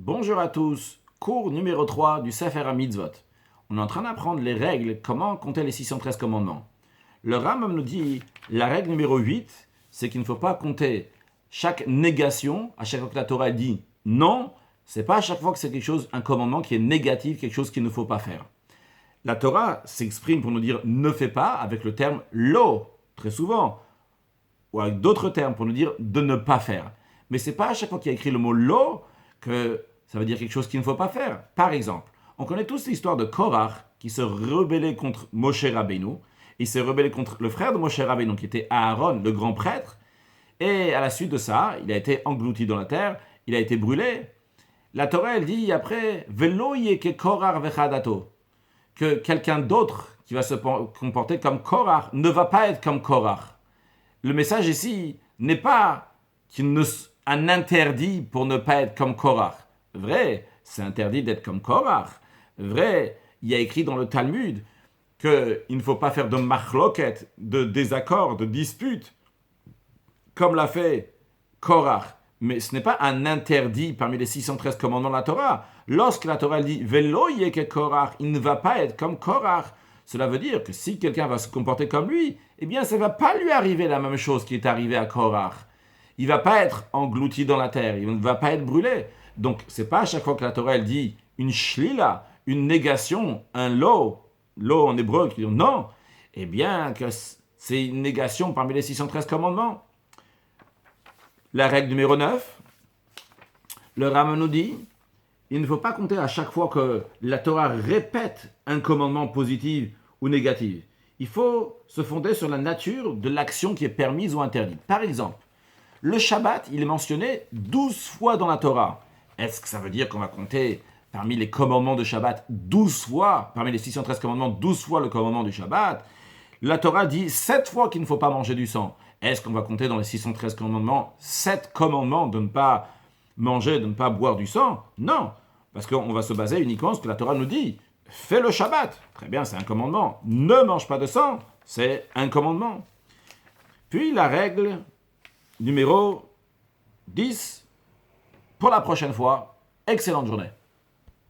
Bonjour à tous, cours numéro 3 du Sefer HaMitzvot. On est en train d'apprendre les règles, comment compter les 613 commandements. Le Rambam nous dit, la règle numéro 8, c'est qu'il ne faut pas compter chaque négation, à chaque fois que la Torah dit non, c'est pas à chaque fois que c'est quelque chose, un commandement qui est négatif, quelque chose qu'il ne faut pas faire. La Torah s'exprime pour nous dire ne fais pas avec le terme lo, très souvent, ou avec d'autres termes pour nous dire de ne pas faire. Mais c'est pas à chaque fois qu'il y a écrit le mot lo que ça veut dire quelque chose qu'il ne faut pas faire. Par exemple, on connaît tous l'histoire de Korach qui se rebellait contre Moshe Rabbeinu. Il s'est rebellé contre le frère de Moshe Rabbeinu qui était Aaron, le grand prêtre. Et à la suite de ça, il a été englouti dans la terre, il a été brûlé. La Torah, elle dit après, Velo yeke Korach vechadato, que quelqu'un d'autre qui va se comporter comme Korach ne va pas être comme Korach. Le message ici n'est pas un interdit pour ne pas être comme Korach. Vrai, c'est interdit d'être comme Korach. Vrai, il y a écrit dans le Talmud qu'il ne faut pas faire de machloket, de désaccord, de dispute, comme l'a fait Korach. Mais ce n'est pas un interdit parmi les 613 commandements de la Torah. Lorsque la Torah dit « Velo yeke Korach », il ne va pas être comme Korach. Cela veut dire que si quelqu'un va se comporter comme lui, eh bien, ça ne va pas lui arriver la même chose qui est arrivée à Korach. Il ne va pas être englouti dans la terre, il ne va pas être brûlé. Donc, ce n'est pas à chaque fois que la Torah elle dit une shlila, une négation, un lo en hébreu qui dit non, eh bien, que c'est une négation parmi les 613 commandements. La règle numéro 9, le Rambam nous dit, il ne faut pas compter à chaque fois que la Torah répète un commandement positif ou négatif. Il faut se fonder sur la nature de l'action qui est permise ou interdite. Par exemple, le Shabbat, il est mentionné 12 fois dans la Torah. Est-ce que ça veut dire qu'on va compter parmi les commandements de Shabbat 12 fois, parmi les 613 commandements, 12 fois le commandement du Shabbat? La Torah dit 7 fois qu'il ne faut pas manger du sang. Est-ce qu'on va compter dans les 613 commandements 7 commandements de ne pas manger, de ne pas boire du sang? Non, parce qu'on va se baser uniquement sur ce que la Torah nous dit. Fais le Shabbat. Très bien, c'est un commandement. Ne mange pas de sang, c'est un commandement. Puis la règle numéro 10, pour la prochaine fois, excellente journée.